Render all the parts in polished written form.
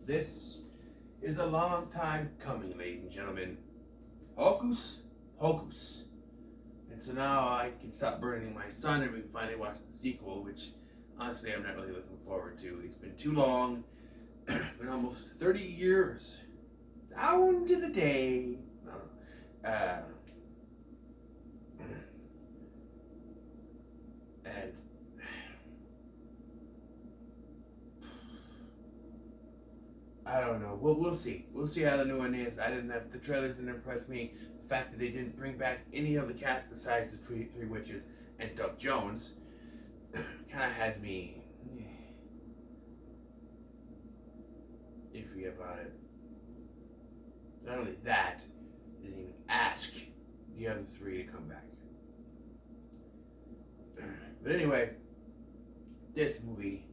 This is a long time coming, ladies and gentlemen. Hocus Pocus. And so now I can stop burning my son and we can finally watch the sequel, which honestly I'm not really looking forward to. It's been too long. Been almost 30 years. Down to the day. No. And I don't know. We'll see. We'll see how the new one is. I didn't have the trailers didn't impress me. The fact that they didn't bring back any of the cast besides the three witches and Doug Jones kind of has me iffy about it. Not only that, they didn't even ask the other three to come back. But anyway, this movie,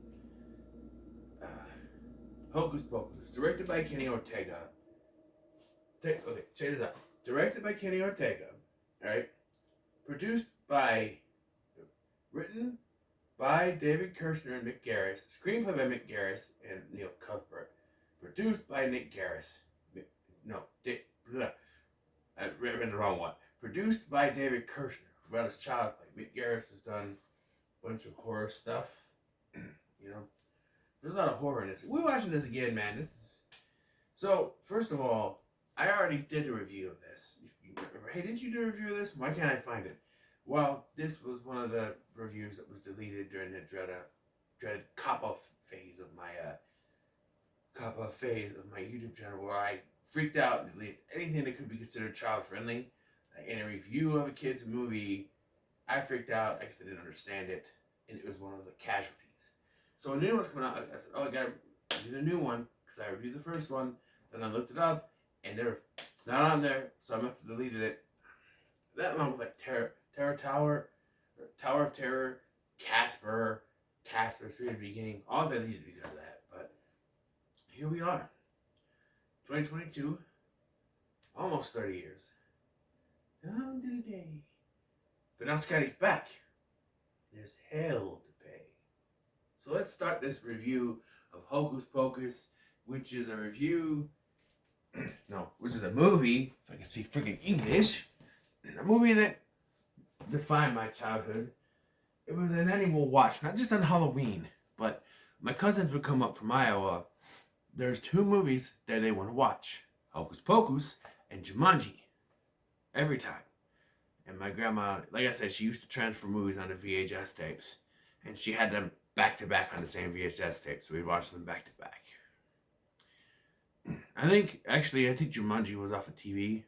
Hocus Pocus, directed by Kenny Ortega. Okay, check this out. Directed by Kenny Ortega, alright? Produced by, written by David Kirshner and Mick Garris. Screenplay by Mick Garris and Neil Cuthbert. Produced by Nick Garris. I read the wrong one. Produced by David Kirshner, who brought his child play. Mick Garris has done a bunch of horror stuff. You know, there's a lot of horror in this. We're watching this again, man. So, first of all, I already did a review of this. Hey, didn't you do a review of this? Why can't I find it? Well, this was one of the reviews that was deleted during the dreaded cop-off phase of my YouTube channel, where I freaked out and deleted anything that could be considered child-friendly. In a review of a kid's movie, I freaked out. I guess I didn't understand it, and it was one of the casualties. So when the new one's coming out, I said, "Oh, I gotta do the new one," because I reviewed the first one. Then I looked it up, and it's not on there, so I must have deleted it. That one was like Terror Tower, or Tower of Terror, Casper, through the beginning. All deleted because of that. But here we are, 2022, almost 30 years. Down to the day. But now Scotty's back. There's hell to pay. So let's start this review of Hocus Pocus, which is a review. Which is a movie, if I can speak freaking English. A movie that defined my childhood. It was an annual watch, not just on Halloween, but my cousins would come up from Iowa. There's two movies that they want to watch: Hocus Pocus and Jumanji. Every time. And my grandma, like I said, she used to transfer movies onto VHS tapes. And she had them back to back on the same VHS tape, so we'd watch them back to back. I think Jumanji was off of TV.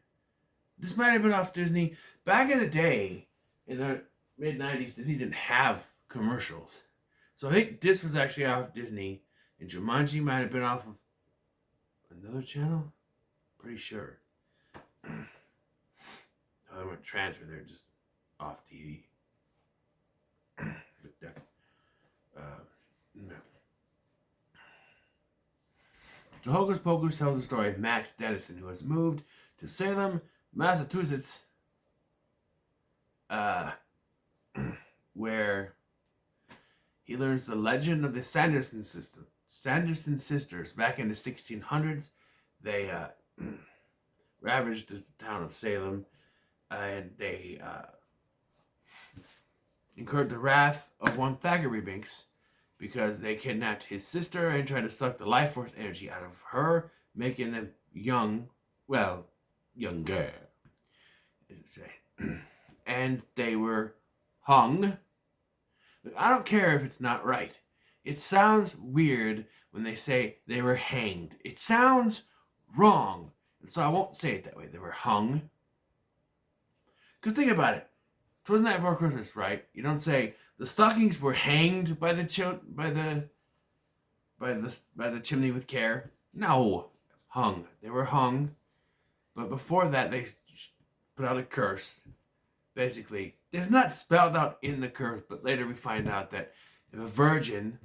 This might have been off Disney. Back in the day, in the mid-90s, Disney didn't have commercials. So I think this was actually off Disney, and Jumanji might have been off of another channel? Pretty sure. They weren't transferred, they're just off TV. No. So Hocus Pocus tells the story of Max Dennison, who has moved to Salem, Massachusetts, where he learns the legend of the Sanderson sisters. Back in the 1600s, they ravaged the town of Salem, and they incurred the wrath of one Thackeray Binks because they kidnapped his sister and tried to suck the life force energy out of her, making them younger. And they were hung. I don't care if it's not right. It sounds weird when they say they were hanged. It sounds wrong. And so I won't say it that way. They were hung. Because think about it. 'Twas the night before Christmas, right? You don't say the stockings were hanged by the chimney with care. No, hung. They were hung. But before that, they put out a curse. Basically, it's not spelled out in the curse, but later we find out that if a virgin,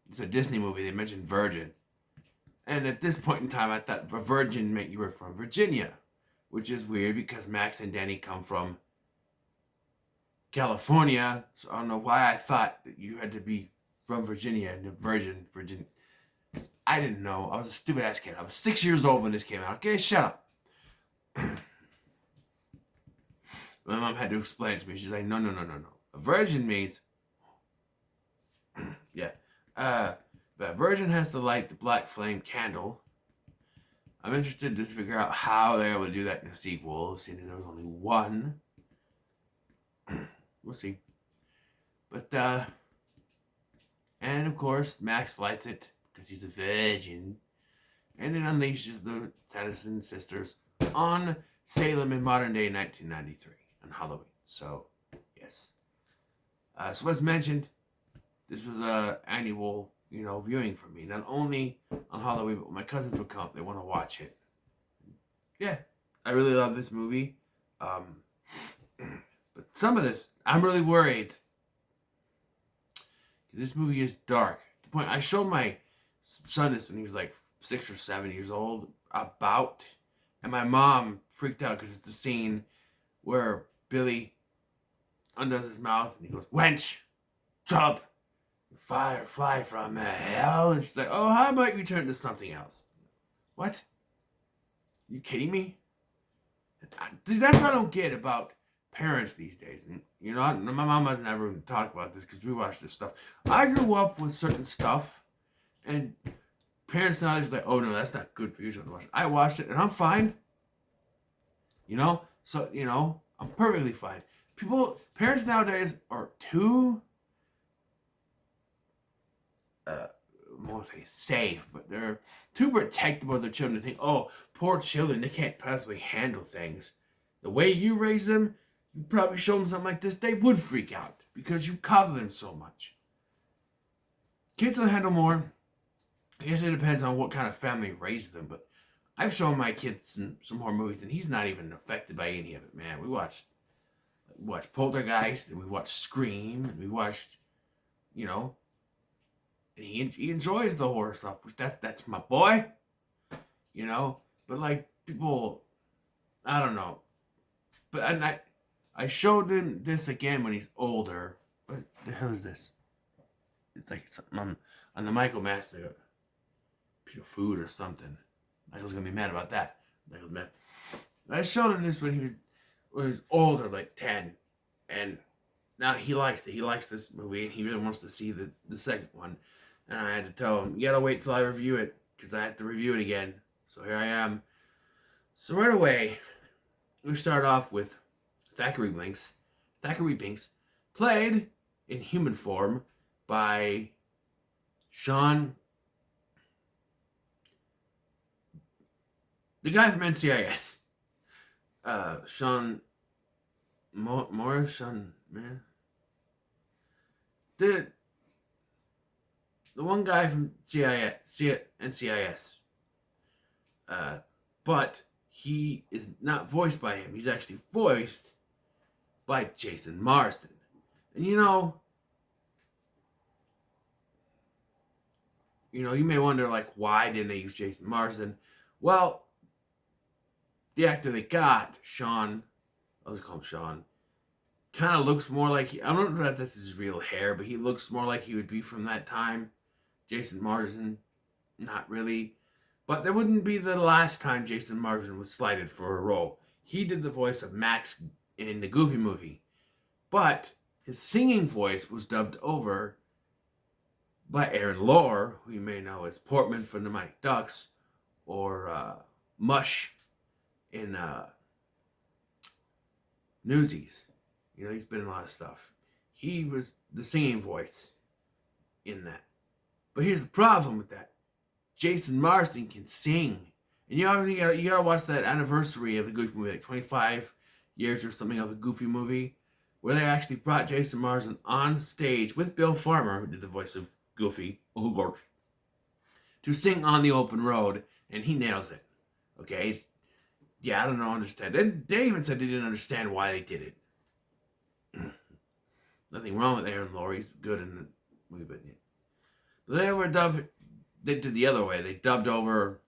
it's a Disney movie, they mentioned virgin. And at this point in time, I thought a virgin meant you were from Virginia, which is weird because Max and Danny come from California, so I don't know why I thought that you had to be from Virginia and a virgin. I didn't know. I was a stupid ass kid. I was 6 years old when this came out. Okay, shut up. My mom had to explain it to me. She's like, no. A virgin means, yeah. But a virgin has to light the black flame candle. I'm interested to figure out how they're able to do that in the sequel, seeing as there was only one. We'll see. But, and of course, Max lights it because he's a virgin. And it unleashes the Tennyson sisters on Salem in modern day 1993 on Halloween. So, yes. So as mentioned, this was a annual, viewing for me. Not only on Halloween, but when my cousins would come, they want to watch it. Yeah, I really love this movie. But some of this, I'm really worried. This movie is dark. The point I showed my son this when he was like 6 or 7 years old, and my mom freaked out because it's the scene where Billy undoes his mouth and he goes, "Wench, shut up, fly from hell." And she's like, "Oh, how about you turn to something else?" What? You kidding me? That's what I don't get about parents these days. And my mom doesn't ever talk about this because we watch this stuff. I grew up with certain stuff, and parents nowadays are like, "Oh no, that's not good for you to watch." I watched it and I'm fine. So I'm perfectly fine. Parents nowadays are too, I won't say safe, but they're too protective of their children to think, "Oh, poor children, they can't possibly handle things." The way you raise them, you probably show them something like this, they would freak out because you coddle them so much. Kids will handle more. I guess it depends on what kind of family raised them, but I've shown my kids some horror movies, and he's not even affected by any of it, man. We watched Poltergeist, and we watched Scream, and we watched, and he enjoys the horror stuff, which that's my boy, but like people, I don't know, but I showed him this again when he's older. What the hell is this? It's like something on the Michael Master piece of food or something. Michael's gonna be mad about that. Michael's mad. I showed him this when he was older, like 10, and now he likes it. He likes this movie, and he really wants to see the second one. And I had to tell him, "You gotta wait till I review it, because I have to review it again." So here I am. So right away, we start off with Thackeray Binks, played in human form by Sean, the guy from NCIS. Sean Morris, man. The one guy from NCIS. But he is not voiced by him. He's actually voiced by Jason Marsden. And you may wonder, like, why didn't they use Jason Marsden? Well, the actor they got, Sean, I'll just call him Sean, kind of looks more like, I don't know if that's his real hair, but he looks more like he would be from that time. Jason Marsden, not really. But that wouldn't be the last time Jason Marsden was slighted for a role. He did the voice of Max in the Goofy movie. But his singing voice was dubbed over by Aaron Lohr, who you may know as Portman from the Mighty Ducks, or Mush in Newsies. He's been in a lot of stuff. He was the singing voice in that. But here's the problem with that. Jason Marsden can sing. And you gotta watch that anniversary of the Goofy movie, like 25 years or something of a Goofy movie, where they actually brought Jason Marsden on stage with Bill Farmer, who did the voice of Goofy, to sing On the Open Road, and he nails it. Okay? I don't understand. They even said they didn't understand why they did it. Nothing wrong with Aaron Lohr. He's good in the movie, but they did the other way. They dubbed over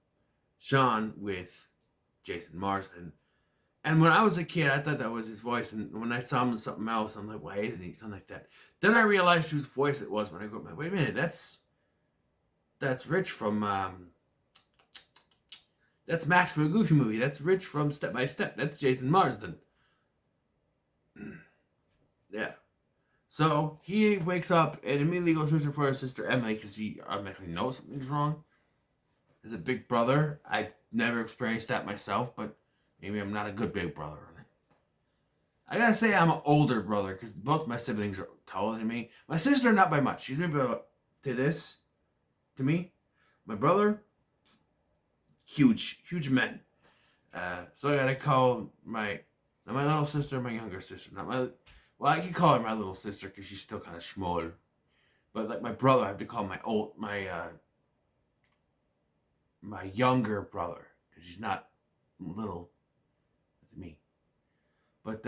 Sean with Jason Marsden. And when I was a kid, I thought that was his voice. And when I saw him in something else, I'm like, why isn't he? Something like that. Then I realized whose voice it was when I grew up. I'm like, wait a minute, that's that's Rich from that's Max from a Goofy movie. That's Rich from Step by Step. That's Jason Marsden. Yeah. So he wakes up and immediately goes searching for his sister Emily because he automatically knows something's wrong. As a big brother, I never experienced that myself, but maybe I'm not a good big brother. I gotta say I'm an older brother because both my siblings are taller than me. My sister not by much. She's maybe about to me. My brother, huge men. So I gotta call my little sister, my younger sister. Well, I can call her my little sister because she's still kind of small. But like my brother, I have to call my younger brother because he's not little as me. But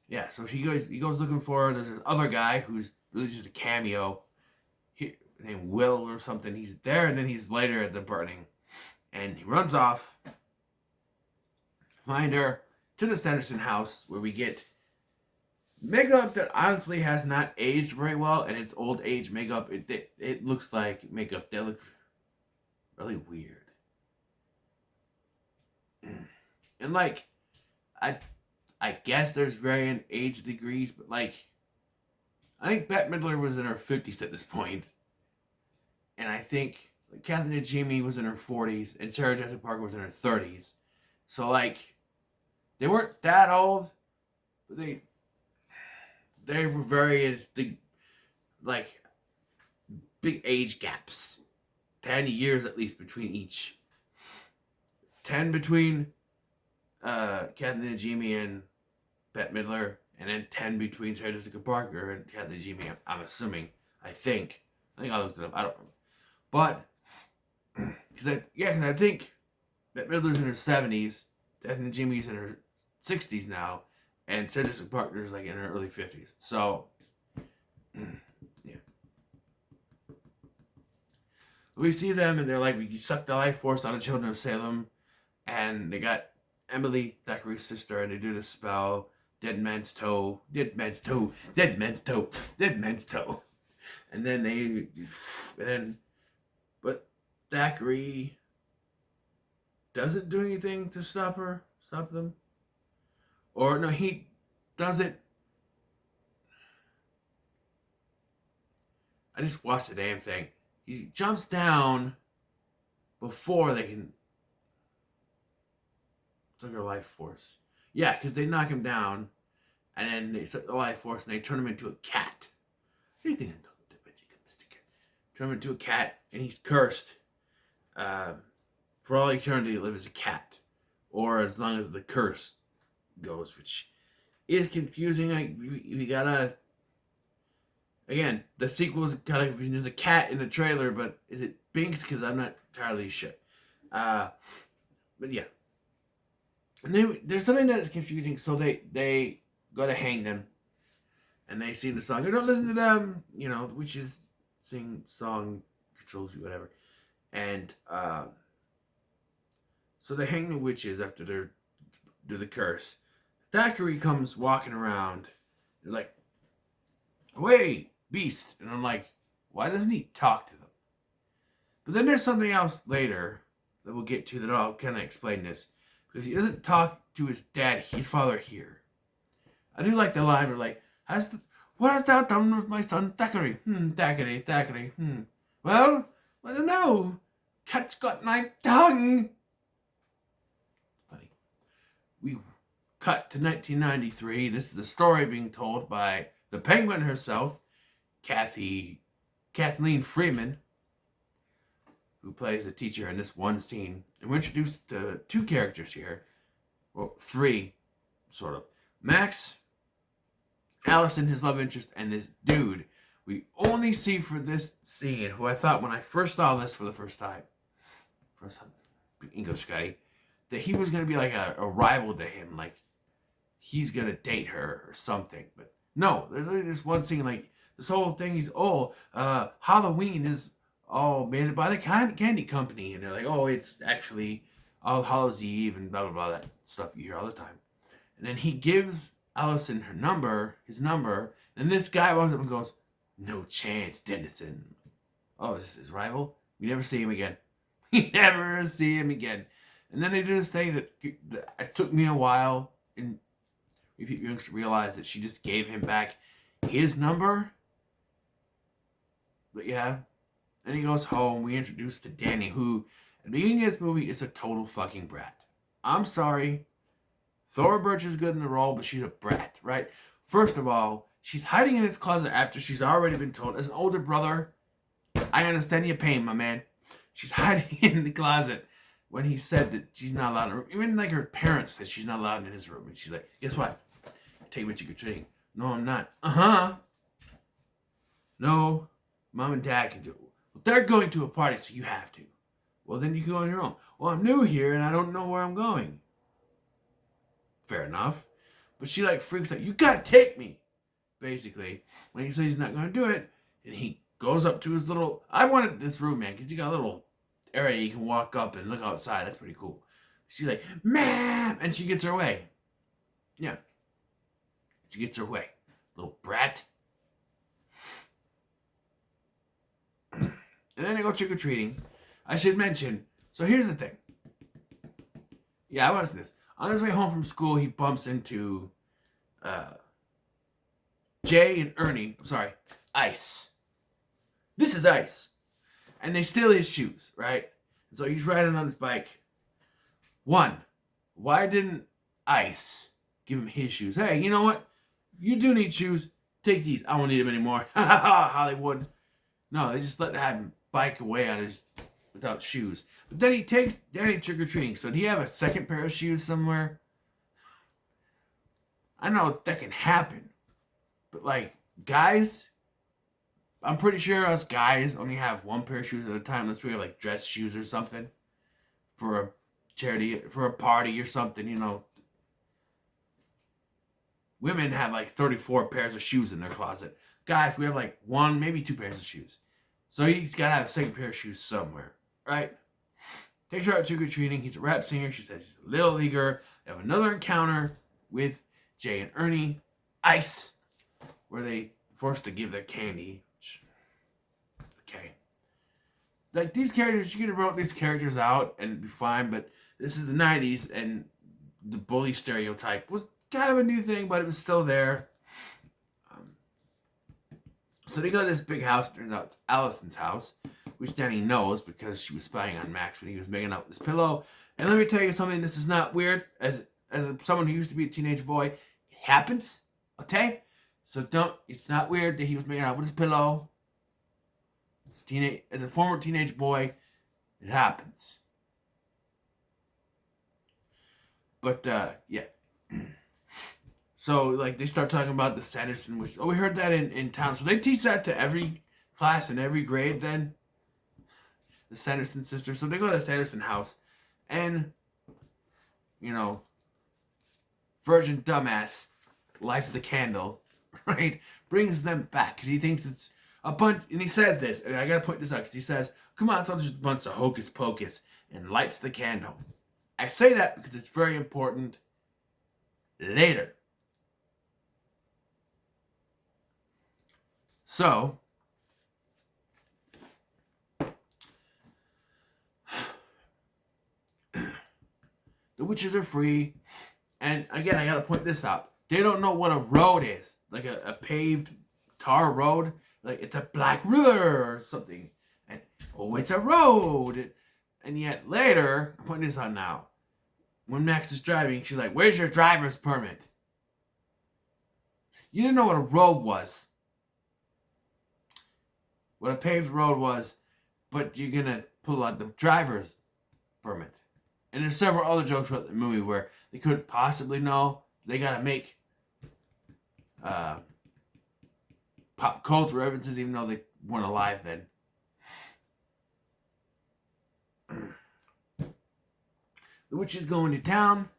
yeah, so he goes looking for her. There's this other guy who's really just a cameo, named Will or something. He's there, and then he's later at the burning, and he runs off, find her to the Sanderson house where we get makeup that honestly has not aged very well, and it's old age makeup. It looks like makeup that look really weird, and like I guess there's varying age degrees, but like, I think Bette Midler was in her 50s at this point, and I think like, Kathy Najimy was in her 40s, and Sarah Jessica Parker was in her 30s. So like, they weren't that old, but they were various like big age gaps, 10 years at least between each. 10 between Kathy Najimy and Bette Midler, and then 10 between Sarah Jessica Parker and Kathy Najimy. I'm assuming. I think I looked it up. I don't know, but because I think Bette Midler's in her 70s, Kathy Najimy's in her 60s now, and Sarah Jessica Parker's like in her early 50s. So yeah, we see them, and they're like, we sucked the life force out of Children of Salem, and they got Emily, Thackeray's sister, and they do the spell. Dead man's toe. And then but Thackeray doesn't do anything to stop them. Or no, he does it. I just watched the damn thing. He jumps down before they can took her life force. Yeah, because they knock him down, and then they suck the life force, and they turn him into a cat. Turn him into a cat, and he's cursed for all eternity to live as a cat, or as long as the curse goes, which is confusing. Like we gotta. Again, the sequel is kind of confusing. There's a cat in the trailer, but is it Binks? Because I'm not entirely sure. But yeah. And then there's something that's confusing. So they go to hang them, and they sing the song. You don't listen to them, witches sing song controls you, whatever. And so they hang the witches after they do the curse. Thackeray comes walking around. They're like, "Away, beast!" And I'm like, why doesn't he talk to them? But then there's something else later that we'll get to that I'll kind of explain this. Because he doesn't talk to his dad, his father here. I do like the line where like, what hast thou done with my son Thackeray? Thackeray. Well, I don't know. Cat's got knife tongue. Funny. We cut to 1993. This is the story being told by the Penguin herself, Kathleen Freeman, who plays a teacher in this one scene. And we're introduced to two characters here. Well, three, sort of. Max, Allison, his love interest, and this dude we only see for this scene, who I thought when I first saw this for the first time, English guy, that he was going to be like a rival to him, like he's going to date her or something. But no, there's like this one scene, like this whole thing is, Halloween is made by the candy company, and they're like, it's actually All Hallows Eve and blah blah blah, that stuff you hear all the time. And then he gives Allison his number, and this guy walks up and goes, "No chance, Dennison." Oh, is this his rival? We never see him again. We never see him again. And then they do this thing that it took me a while and Repeat Youngster to realize that she just gave him back his number. But yeah. Then he goes home. We introduce to Danny, who at the beginning of this movie is a total fucking brat. I'm sorry. Thora Birch is good in the role, but she's a brat, right? First of all, she's hiding in his closet after she's already been told. As an older brother, I understand your pain, my man. She's hiding in the closet when he said that she's not allowed in her room. Even like her parents said she's not allowed in his room. And she's like, guess what? Take me trick-or-treating. No, I'm not. Uh-huh. No, Mom and Dad can do it. Well, they're going to a party, so you have to. Well, then you can go on your own. Well, I'm new here, and I don't know where I'm going. Fair enough. But she like freaks out. You gotta take me. Basically. When he says he's not gonna do it, and he goes up to his little... I wanted this room, man, because you got a little area you can walk up and look outside. That's pretty cool. She's like, ma'am! And she gets her way. Yeah. She gets her way. Little brat. And then they go trick-or-treating. I should mention, so here's the thing. Yeah, I want to say this. On his way home from school, he bumps into Jay and Ernie. I'm sorry, Ice. This is Ice. And they steal his shoes, right? And so he's riding on his bike. One, why didn't Ice give him his shoes? Hey, you know what? You do need shoes. Take these. I won't need them anymore. Ha ha ha, Hollywood. No, they just let him bike away on his without shoes. But then he takes Danny trick-or-treating. So do you have a second pair of shoes somewhere? I know that can happen. But like, guys, I'm pretty sure us guys only have one pair of shoes at a time unless we have like dress shoes or something. For a charity, for a party or something, you know. Women have like 34 pairs of shoes in their closet. Guys, we have like one, maybe two pairs of shoes. So he's got to have a second pair of shoes somewhere, right? Takes her out trick-or-treating. He's a rap singer. She says he's a little leaguer. They have another encounter with Jay and Ernie, Ice, where they forced to give their candy. Okay. Like these characters, you could have wrote these characters out and it'd be fine, but this is the 90s and the bully stereotype was kind of a new thing, but it was still there. So they go to this big house. Turns out it's Allison's house, which Danny knows because she was spying on Max when he was making out with his pillow. And let me tell you something. This is not weird. As someone who used to be a teenage boy, it happens. Okay, so don't. It's not weird that he was making out with his pillow. As a former teenage boy, it happens. But yeah. So, like, they start talking about the Sanderson, which, we heard that in town. So they teach that to every class in every grade then. The Sanderson sisters. So they go to the Sanderson house. And, you know, virgin dumbass lights the candle, right? Brings them back. Because he thinks it's a bunch, and he says this, and I got to point this out. Because he says, come on, it's all just a bunch of hocus pocus. And lights the candle. I say that because it's very important later. So, the witches are free, and again, I gotta point this out. They don't know what a road is, like a paved tar road, like it's a black river or something, and oh, it's a road, and yet later, I'm pointing this out now, when Max is driving, she's like, where's your driver's permit? You didn't know what a road was. What a paved road was, but you're gonna pull out the driver's permit. And there's several other jokes about the movie where they could possibly know. They gotta make pop culture references even though they weren't alive then. The witch is going to town,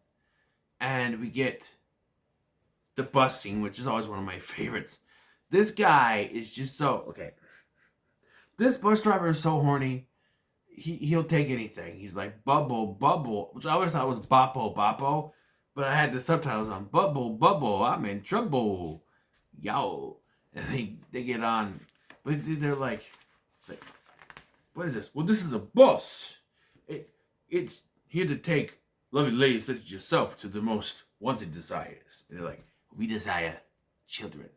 and we get the bus scene, which is always one of my favorites. This guy is just so... Okay. This bus driver is so horny. He'll take anything. He's like, bubble, bubble, which I always thought was boppo, boppo. But I had the subtitles on, bubble, bubble, I'm in trouble. Yo. And they get on. But they're like What is this? Well, this is a bus. It's here to take lovely ladies such as yourself to the most wanted desires. And they're like, we desire children.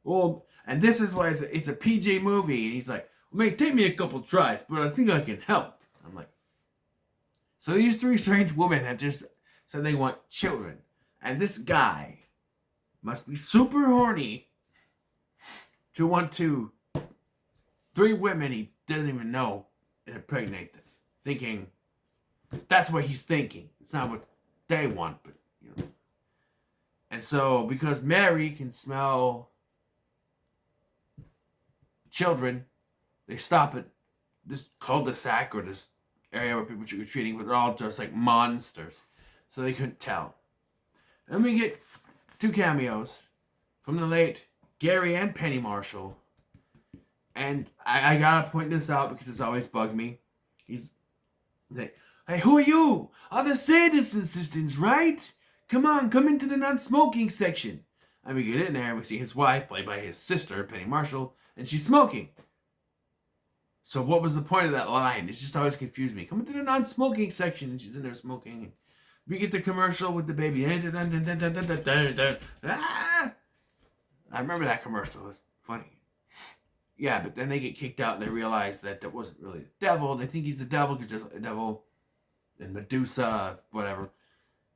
Well, and this is why it's a PG movie. And he's like, well, may take me a couple tries, but I think I can help. I'm like, so these three strange women have just said they want children. And this guy must be super horny to want to three women he doesn't even know and impregnate them. Thinking that's what he's thinking. It's not what they want, but you know. And so because Mary can smell children, they stop at this cul-de-sac or this area where people are trick-or-treating, but they're all just like monsters. So they couldn't tell. And we get two cameos from the late Gary and Penny Marshall. And I gotta point this out because it's always bugged me. He's like, hey, who are you? Are the Sanderson assistants, right? Come on, come into the non-smoking section. And we get in there and we see his wife, played by his sister, Penny Marshall, and she's smoking. So what was the point of that line? It's just always confused me. Come into the non-smoking section, and she's in there smoking. We get the commercial with the baby. Ah! I remember that commercial. It was funny. Yeah, but then they get kicked out and they realize that that wasn't really the devil. They think he's the devil because there's a devil and Medusa, whatever.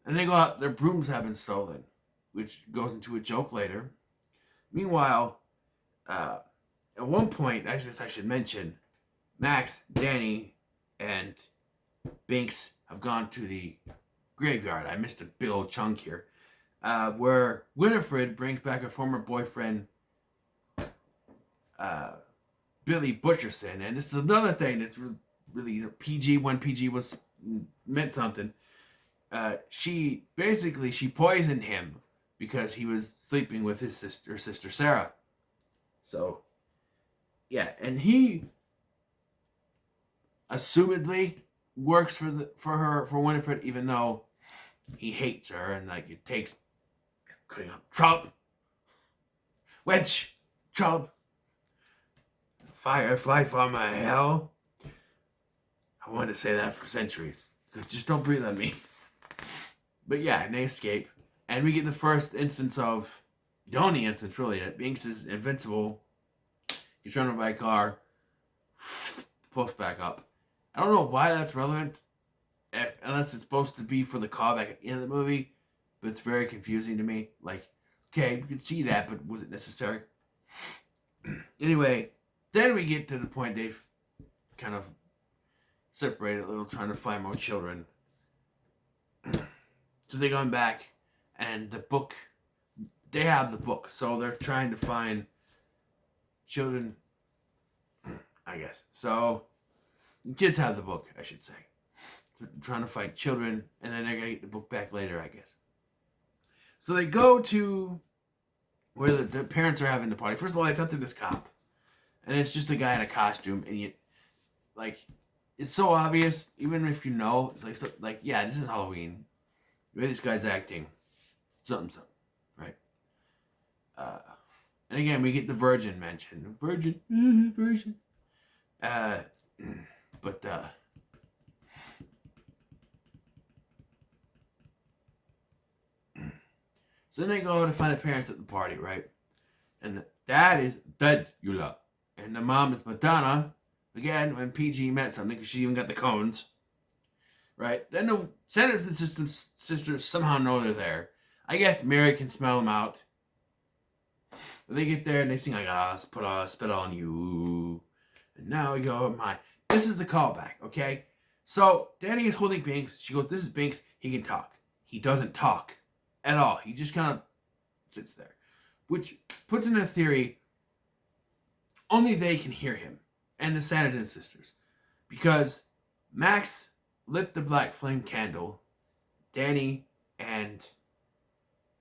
And they go out, their brooms have been stolen, which goes into a joke later. Meanwhile, at one point, I guess I should mention, Max, Danny, and Binks have gone to the graveyard. I missed a big old chunk here. Where Winifred brings back her former boyfriend, Billy Butcherson. And this is another thing that's really PG, when PG was meant something. She poisoned him because he was sleeping with his sister Sarah. So, yeah, and he assumedly works for Winifred, even though he hates her, and like it takes cutting up trollop, wench, trollop, firefly from my hell. I wanted to say that for centuries. Just don't breathe on me. But yeah, and they escape, and we get the first instance of the only instance really that Binks is invincible. He's run over by a car, pulls back up. I don't know why that's relevant, unless it's supposed to be for the callback at the end of the movie, but it's very confusing to me. Like, okay, we could see that, but was it necessary? Anyway, then we get to the point they've kind of separated a little, trying to find more children. So they're going back, and the book, they have the book, so they're trying to find children, I guess. So, kids have the book, I should say. They're trying to find children, and then they're going to get the book back later, I guess. So they go to where the parents are having the party. First of all, they talk to this cop, and it's just a guy in a costume, and you, like, it's so obvious, even if you know, it's like, yeah, this is Halloween. The way this guy's acting, something, right? And again, we get the virgin mentioned. Virgin. But so then they go to find the parents at the party, right? And the dad is Dad-Ula, and the mom is Madonna. Again, when PG meant something, because she even got the cones. Right? Then the Sanderson sisters somehow know they're there. I guess Mary can smell them out. But they get there and they sing, I gotta put a spit on you. And now we go, this is the callback, okay? So Danny is holding Binks. She goes, this is Binks. He can talk. He doesn't talk at all. He just kind of sits there. Which puts in a theory, only they can hear him. And the Sanderson sisters. Because Max lit the black flame candle. Danny and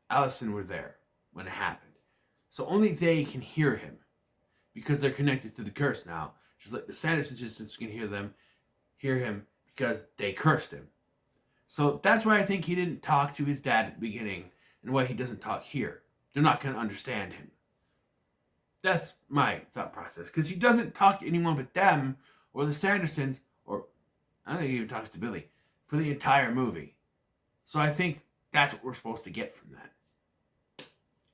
Allison were there when it happened. So only they can hear him. Because they're connected to the curse now. Just like the Sanderson sisters can hear him because they cursed him. So that's why I think he didn't talk to his dad at the beginning. And why he doesn't talk here. They're not going to understand him. That's my thought process. Because he doesn't talk to anyone but them. or the Sandersons, or I don't think he even talks to Billy for the entire movie. So I think that's what we're supposed to get from that.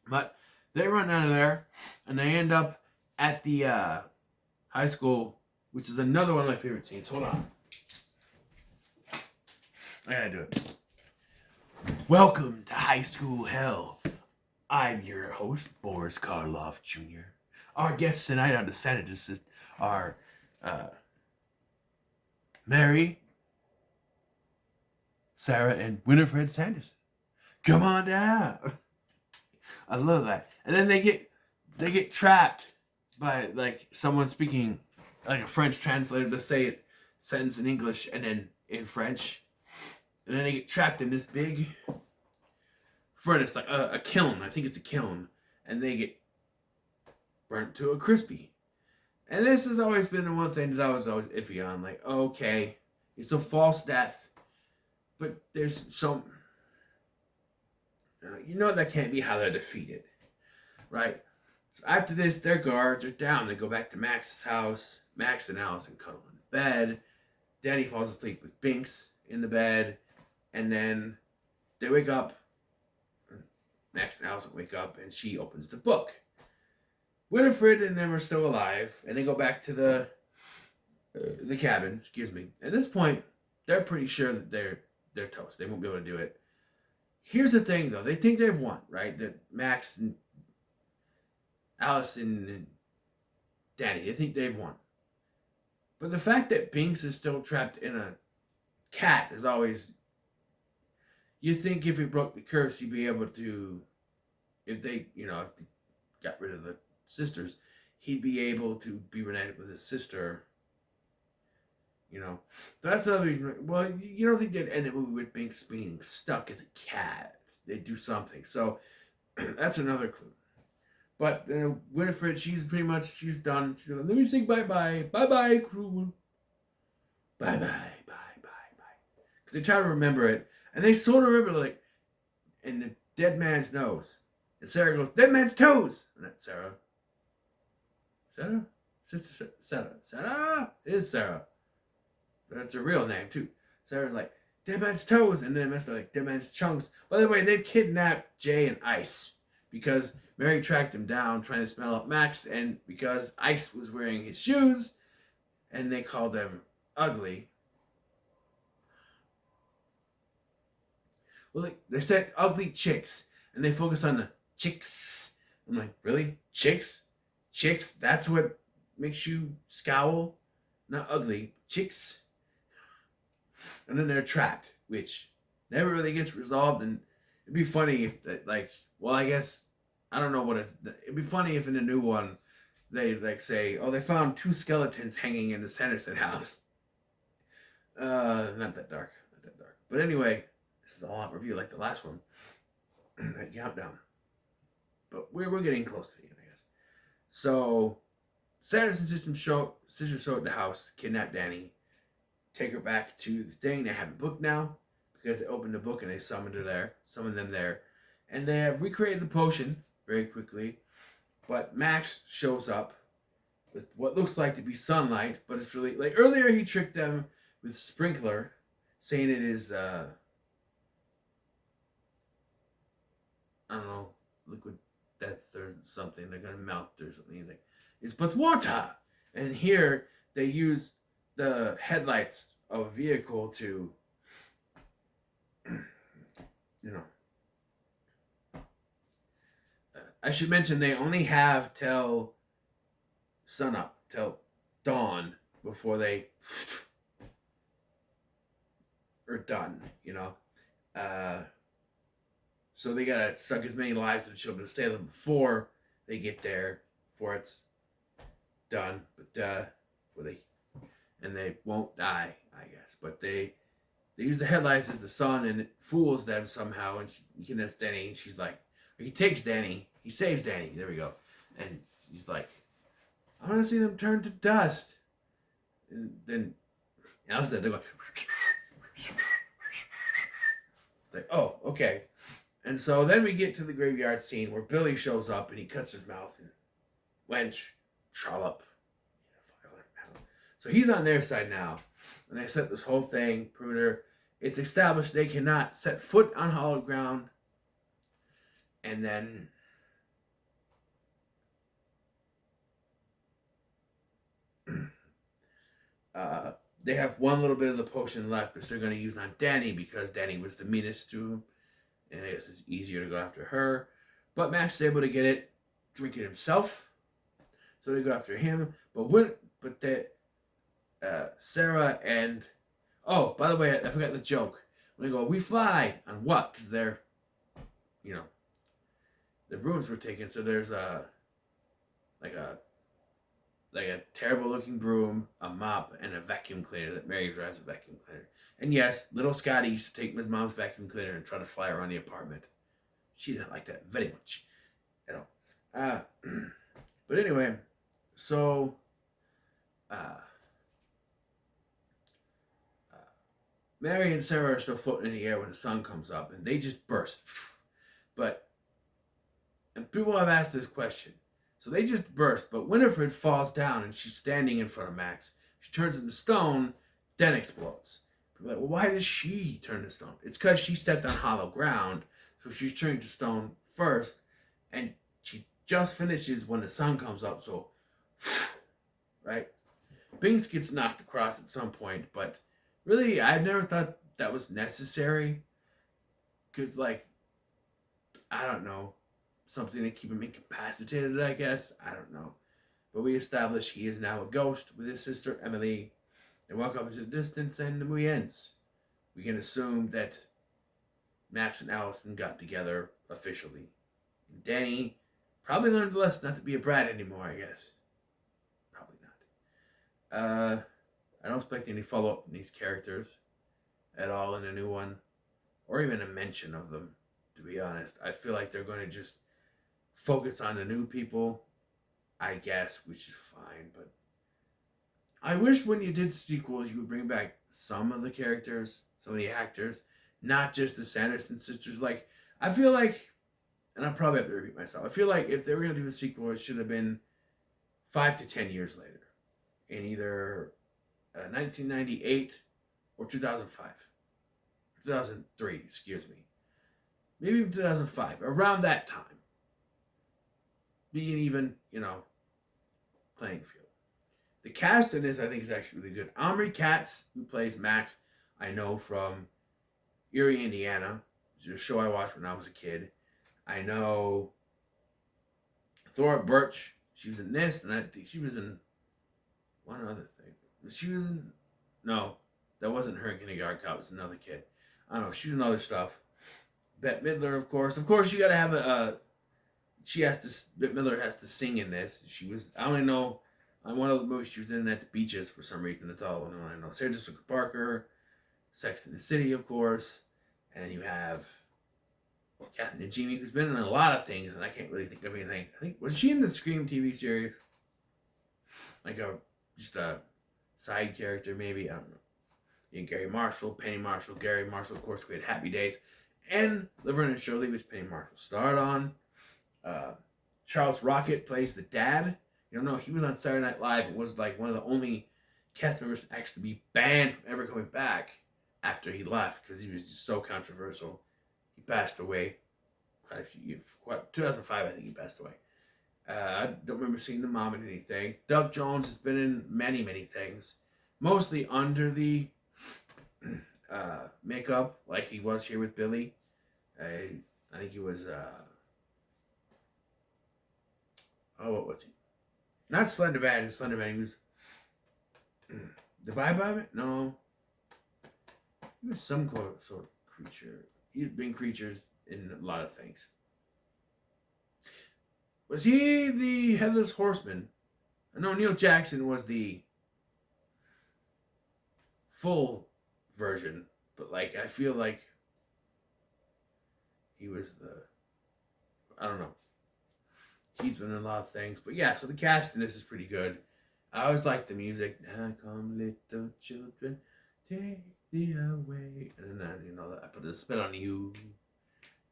But they run out of there, and they end up at the high school, which is another one of my favorite scenes. Hold on. I gotta do it. Welcome to High School Hell. I'm your host, Boris Karloff Jr. Our guests tonight on the Senators are Mary, Sarah, and Winifred Sanderson. Come on down. I love that. And then they get trapped by like someone speaking like a French translator to say it sentence in English and then in French. And then they get trapped in this big furnace, like a kiln. I think it's a kiln. And they get burnt to a crispy. And this has always been the one thing that I was always iffy on. Like, okay, it's a false death. But there's some... you know that can't be how they're defeated. Right? So after this, their guards are down. They go back to Max's house. Max and Allison cuddle in bed. Danny falls asleep with Binks in the bed. And then they wake up. Max and Allison wake up, and she opens the book. Winifred and them are still alive, and they go back to the cabin. Excuse me. At this point, they're pretty sure that they're toast. They won't be able to do it. Here's the thing, though. They think they've won, right? That Max and Allison and Danny, they think they've won. But the fact that Binks is still trapped in a cat is always... You think if he broke the curse, he'd be able to... If they got rid of the sisters, he'd be able to be reunited with his sister. That's another reason. Well, you don't think they'd end the movie with Binks being stuck as a cat. They'd do something. So that's another clue. But Winifred, she's done. She's like, let me sing bye-bye. Bye-bye, crew. Bye-bye, bye-bye. Because they try to remember it. And they sort of remember, like, in the dead man's nose. And Sarah goes, dead man's toes. And that's Sarah. Sarah? Sister Sarah. Sarah? It is Sarah. That's her real name, too. Sarah's like, dead man's toes. And then Mr. like, dead man's chunks. By the way, they've kidnapped Jay and Ice. Because Mary tracked him down trying to smell out Max. And because Ice was wearing his shoes. And they called them ugly. Well, they said ugly chicks. And they focus on the chicks. I'm like, really? Chicks? Chicks? That's what makes you scowl? Not ugly. Chicks? And then they're trapped, which never really gets resolved. And it'd be funny if, I guess, I don't know what it'd be funny if in the new one, they, say, oh, they found 2 skeletons hanging in the Sanderson house. Not that dark. But anyway, this is a long review like the last one. That countdown. But we're getting close to the end, I guess. So, Sanderson sisters show up at the house, kidnap Danny, take her back to the thing. They have a book now because they opened the book and they summoned them there. And they have recreated the potion very quickly. But Max shows up with what looks like to be sunlight, but it's really, like earlier he tricked them with sprinkler, saying it is, I don't know, liquid death or something. They're going to melt or something. It's but water. And here they use the headlights of a vehicle to, I should mention they only have till sunup, till dawn before they are done, So they gotta suck as many lives to the children to save them before they get there, before it's done. But they won't die, I guess. But they use the headlights as the sun, and it fools them somehow. And he kidnaps Danny. And she's like, he takes Danny. He saves Danny. There we go. And he's like, I want to see them turn to dust. And then Allison, they're going, like, oh, okay. And so then we get to the graveyard scene where Billy shows up and he cuts his mouth and wench, trollop. So he's on their side now. And they set this whole thing, perimeter. It's established they cannot set foot on hollow ground. And then they have one little bit of the potion left, which they're going to use on Danny because Danny was the meanest to him. And I guess it's easier to go after her. But Max is able to get it, drink it himself. So they go after him. But Sarah and... Oh, by the way, I forgot the joke. When they go, we fly! On what? Because they're, you know, the brooms were taken. So there's like a terrible looking broom, a mop, and a vacuum cleaner that Mary drives a vacuum cleaner. And yes, little Scotty used to take his mom's vacuum cleaner and try to fly around the apartment. She didn't like that very much at all. But anyway, so Mary and Sarah are still floating in the air when the sun comes up, and they just burst. And people have asked this question. So they just burst, but Winifred falls down, and she's standing in front of Max. She turns into stone, then explodes. People are like, well, why does she turn to stone? It's because she stepped on hollow ground, so she's turning to stone first, and she just finishes when the sun comes up, so, right? Binks gets knocked across at some point, but really, I never thought that was necessary, because, like, I don't know, something to keep him incapacitated, I guess. I don't know. But we establish he is now a ghost with his sister Emily. They walk off into the distance and the movie ends. We can assume that Max and Allison got together officially. And Danny probably learned the lesson not to be a brat anymore, I guess. Probably not. I don't expect any follow-up from these characters at all in a new one. Or even a mention of them, to be honest. I feel like they're going to just focus on the new people, I guess, which is fine, but I wish when you did sequels, you would bring back some of the characters, some of the actors, not just the Sanderson sisters. Like, I feel like, and I'll probably have to repeat myself, I feel like if they were going to do a sequel, it should have been 5 to 10 years later, in either 1998 or 2005. 2003, excuse me. Maybe even 2005, around that time. Being even, playing field. The cast in this, I think, is actually really good. Omri Katz, who plays Max, I know from Erie, Indiana, which is a show I watched when I was a kid. I know Thora Birch, she was in this, and I think she was in one other thing. She was in, no, that wasn't her in Kindergarten Cop, it was another kid. I don't know, she was in other stuff. Bette Midler, of course. Of course, you got to have Bette Midler has to sing in this. She was, I only know, on one of the movies she was in at the beaches for some reason. That's all I know. Sarah Jessica Parker, Sex and the City, of course. And then you have Kathy Najimy, who's been in a lot of things, and I can't really think of anything. I think, was she in the Scream TV series? Like just a side character, maybe? I don't know. Gary Marshall, Penny Marshall. Gary Marshall, of course, created Happy Days. And Laverne and Shirley, which Penny Marshall starred on. Charles Rocket plays the dad. You don't know, he was on Saturday Night Live and was like one of the only cast members to actually be banned from ever coming back after he left because he was just so controversial. He passed away quite a few, 2005 I think he passed away. I don't remember seeing the mom in anything. Doug Jones has been in many, many things. Mostly under the makeup, like he was here with Billy. I think he was, what was he? Not Slender Man. Slender Man, he was, the Vibe? No. He was some sort of creature. He's been creatures in a lot of things. Was he the Headless Horseman? I know Neil Jackson was the full version, but like I feel like he was I don't know. He's been in a lot of things, but yeah. So the cast in this is pretty good. I always like the music. Now come little children, take thee away, and then I put a spell on you.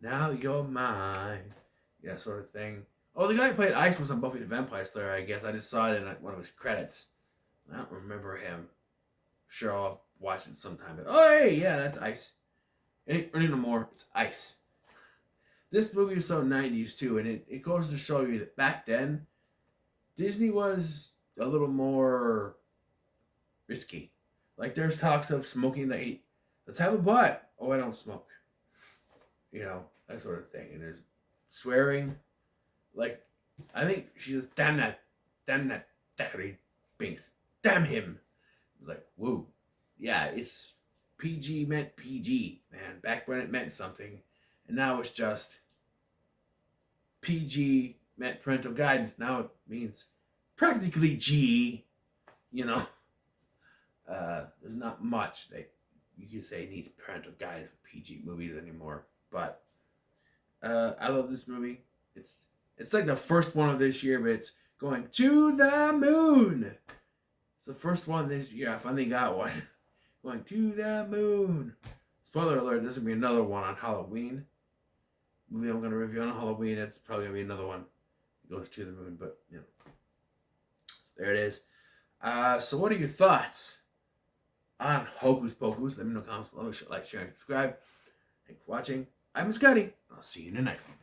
Now you're mine. Yeah, sort of thing. Oh, the guy who played Ice was on Buffy the Vampire Slayer, I guess. I just saw it in one of his credits. I don't remember him. Sure, I'll watch it sometime. But, oh, hey, yeah, that's Ice. It ain't running no more. It's Ice. This movie is so 90s, too, and it goes to show you that back then, Disney was a little more risky. Like, there's talks of smoking the let's have a butt. Oh, I don't smoke. You know, that sort of thing. And there's swearing. Like, I think she was, damn that Thackeray Binks. Damn him. It was like, whoa. Yeah, it's PG meant PG, man. Back when it meant something. And now it's just PG meant parental guidance. Now it means practically G. You know, there's not much that you could say needs parental guidance for PG movies anymore. But I love this movie. It's like the first one of this year, but it's going to the moon. It's the first one this year. I finally got one. Going to the moon. Spoiler alert, there's going to be another one on Halloween. Movie I'm going to review on Halloween. It's probably going to be another one. It goes to the moon, but, you know. So there it is. So what are your thoughts on Hocus Pocus? Let me know in the comments below. Like, share, and subscribe. Thanks for watching. I'm Scotty. I'll see you in the next one.